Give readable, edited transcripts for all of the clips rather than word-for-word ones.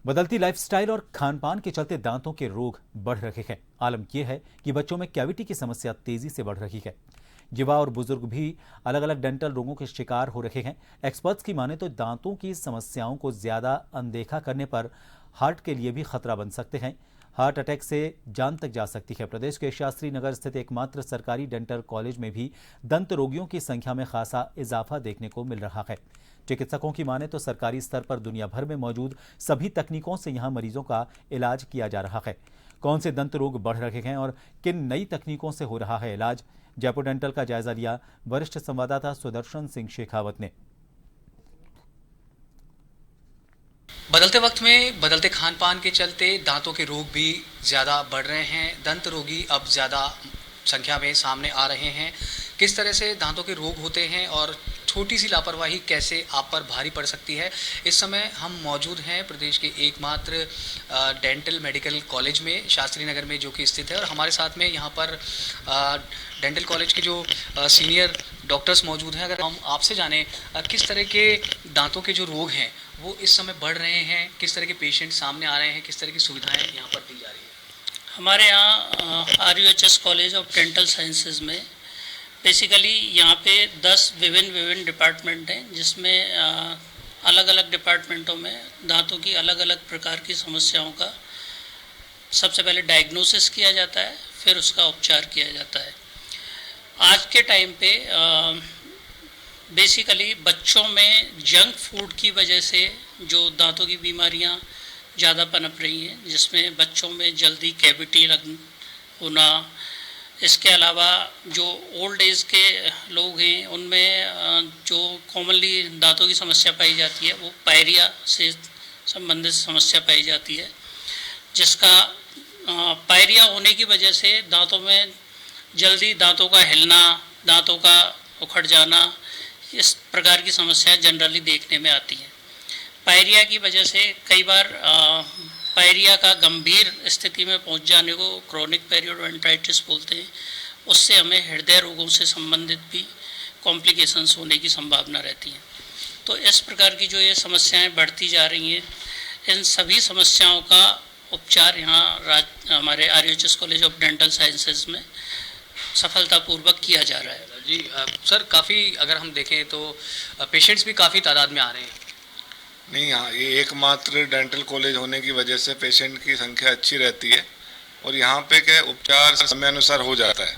बदलती लाइफस्टाइल और खान-पान के चलते दांतों के रोग बढ़ रहे हैं। आलम यह है कि बच्चों में कैविटी की समस्या तेजी से बढ़ रही है। युवा और बुजुर्ग भी अलग अलग डेंटल रोगों के शिकार हो रहे हैं। एक्सपर्ट्स की माने तो दांतों की समस्याओं को ज्यादा अनदेखा करने पर हार्ट के लिए भी खतरा बन सकते हैं। हार्ट अटैक से जान तक जा सकती है। प्रदेश के शास्त्री नगर स्थित एकमात्र सरकारी डेंटल कॉलेज में भी दंत रोगियों की संख्या में खासा इजाफा देखने को मिल रहा है। चिकित्सकों की माने तो सरकारी स्तर पर दुनिया भर में मौजूद सभी तकनीकों से यहां मरीजों का इलाज किया जा रहा है। कौन से दंत रोग बढ़ रहे हैं और किन नई तकनीकों से हो रहा है इलाज, जयपुर डेंटल का जायजा लिया वरिष्ठ संवाददाता सुदर्शन सिंह शेखावत ने। बदलते वक्त में बदलते खान पान के चलते दांतों के रोग भी ज़्यादा बढ़ रहे हैं। दंत रोगी अब ज़्यादा संख्या में सामने आ रहे हैं। किस तरह से दांतों के रोग होते हैं और छोटी सी लापरवाही कैसे आप पर भारी पड़ सकती है। इस समय हम मौजूद हैं प्रदेश के एकमात्र डेंटल मेडिकल कॉलेज में, शास्त्री नगर में, जो कि स्थित है। और हमारे साथ में यहाँ पर डेंटल कॉलेज के जो सीनियर डॉक्टर्स मौजूद हैं। अगर हम आपसे जानें किस तरह के दांतों के जो रोग हैं वो इस समय बढ़ रहे हैं, किस तरह के पेशेंट सामने आ रहे हैं, किस तरह की सुविधाएं यहाँ पर दी जा रही है। हमारे यहाँ RUHS college of dental sciences में बेसिकली यहाँ पे 10 विभिन्न डिपार्टमेंट हैं, जिसमें अलग अलग डिपार्टमेंटों में दांतों की अलग अलग प्रकार की समस्याओं का सबसे पहले डायग्नोसिस किया जाता है, फिर उसका उपचार किया जाता है। आज के टाइम पे बेसिकली बच्चों में जंक फूड की वजह से जो दांतों की बीमारियां ज़्यादा पनप रही हैं, जिसमें बच्चों में जल्दी कैविटी होना, इसके अलावा जो ओल्ड एज के लोग हैं उनमें जो कॉमनली दांतों की समस्या पाई जाती है वो पायरिया से संबंधित समस्या पाई जाती है, जिसका पायरिया होने की वजह से दांतों में जल्दी दांतों का हिलना, दांतों का उखड़ जाना, इस प्रकार की समस्याएं जनरली देखने में आती हैं। पायरिया की वजह से कई बार पायरिया का गंभीर स्थिति में पहुंच जाने को क्रोनिक पेरियोडोंटाइटिस बोलते हैं। उससे हमें हृदय रोगों से संबंधित भी कॉम्प्लिकेशंस होने की संभावना रहती है। तो इस प्रकार की जो ये समस्याएं बढ़ती जा रही हैं, इन सभी समस्याओं का उपचार यहाँ हमारे RUHS college of dental sciences में सफलतापूर्वक किया जा रहा है। जी सर, काफ़ी अगर हम देखें तो पेशेंट्स भी काफ़ी तादाद में आ रहे हैं। नहीं, यहाँ ये एकमात्र डेंटल कॉलेज होने की वजह से पेशेंट की संख्या अच्छी रहती है और यहाँ पे क्या उपचार समय अनुसार हो जाता है।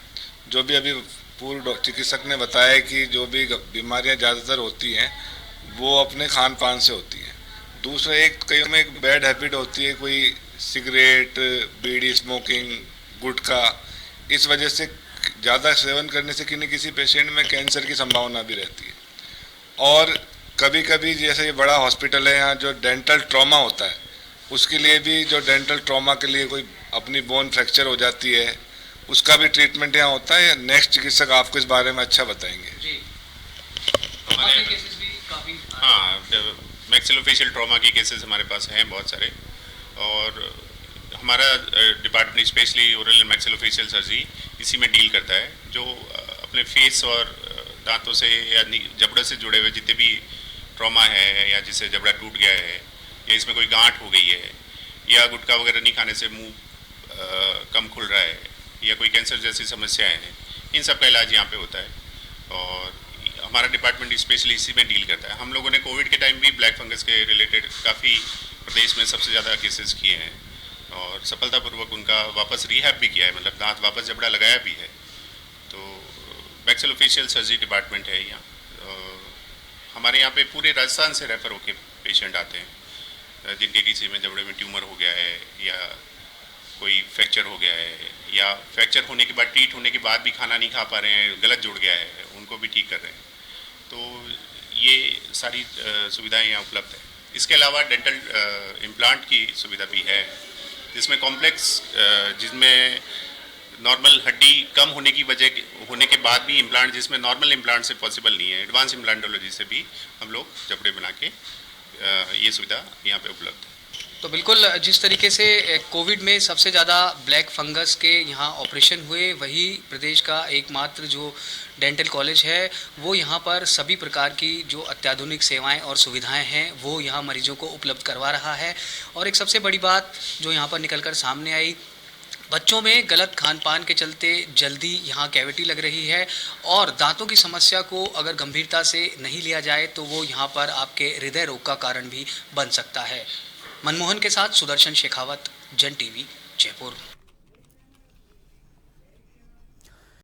जो भी अभी पूर्व चिकित्सक ने बताया कि जो भी बीमारियाँ ज़्यादातर होती हैं वो अपने खान पान से होती हैं। दूसरा, एक कईयों में एक बैड हैबिट होती है, कोई सिगरेट, बीड़ी, स्मोकिंग, गुटखा, इस वजह से ज़्यादा सेवन करने से किसी पेशेंट में कैंसर की संभावना भी रहती है। और कभी कभी जैसे ये बड़ा हॉस्पिटल है, यहाँ जो डेंटल ट्रॉमा होता है उसके लिए भी, जो डेंटल ट्रॉमा के लिए कोई अपनी बोन फ्रैक्चर हो जाती है उसका भी ट्रीटमेंट यहाँ होता है। नेक्स्ट चिकित्सक आपको इस बारे में अच्छा बताएंगे। जी, हमारे केसेस भी काफ़ी, हाँ, मैक्सिलोफेशियल ट्रॉमा के केसेस हमारे पास हैं बहुत सारे। और हमारा department specially oral and maxillofacial surgery इसी में डील करता है। जो अपने फेस और दांतों से या जबड़े से जुड़े हुए जितने भी ट्रॉमा है, या जिससे जबड़ा टूट गया है, या इसमें कोई गांठ हो गई है, या गुटखा वगैरह नहीं खाने से मुंह कम खुल रहा है, या कोई कैंसर जैसी समस्याएं हैं, इन सब का इलाज यहाँ पे होता है। और हमारा डिपार्टमेंट स्पेशली इसी में डील करता है। हम लोगों ने कोविड के टाइम भी ब्लैक फंगस के रिलेटेड काफ़ी प्रदेश में सबसे ज़्यादा केसेस किए हैं और सफलतापूर्वक उनका वापस रिहैब भी किया है, मतलब दांत वापस जबड़ा लगाया भी है। तो मैक्सिलोफेशियल सर्जरी डिपार्टमेंट है यहाँ। हमारे यहाँ पे पूरे राजस्थान से रेफ़र होके पेशेंट आते हैं जिनके किसी में जबड़े में ट्यूमर हो गया है, या कोई फ्रैक्चर हो गया है, या फ्रैक्चर होने के बाद, ट्रीट होने के बाद भी खाना नहीं खा पा रहे हैं, गलत जुड़ गया है, उनको भी ठीक कर रहे हैं। तो ये सारी सुविधाएं यहाँ उपलब्ध है। इसके अलावा डेंटल इम्प्लांट की सुविधा भी है, जिसमें कॉम्प्लेक्स, जिसमें नॉर्मल हड्डी कम होने के बाद भी इम्प्लांट, जिसमें नॉर्मल इम्प्लांट से पॉसिबल नहीं है, एडवांस इम्प्लांटोलॉजी से भी हम लोग जबड़े बना के ये सुविधा यहाँ पे उपलब्ध है। तो बिल्कुल जिस तरीके से कोविड में सबसे ज़्यादा ब्लैक फंगस के यहाँ ऑपरेशन हुए, वही प्रदेश का एकमात्र जो डेंटल कॉलेज है वो यहाँ पर सभी प्रकार की जो अत्याधुनिक सेवाएं और सुविधाएं हैं वो यहाँ मरीजों को उपलब्ध करवा रहा है। और एक सबसे बड़ी बात जो यहाँ पर निकलकर सामने आई, बच्चों में गलत खान पान के चलते जल्दी यहाँ कैविटी लग रही है और दांतों की समस्या को अगर गंभीरता से नहीं लिया जाए तो वो यहाँ पर आपके हृदय रोग का कारण भी बन सकता है। मनमोहन के साथ सुदर्शन शेखावत, जन टीवी, जयपुर।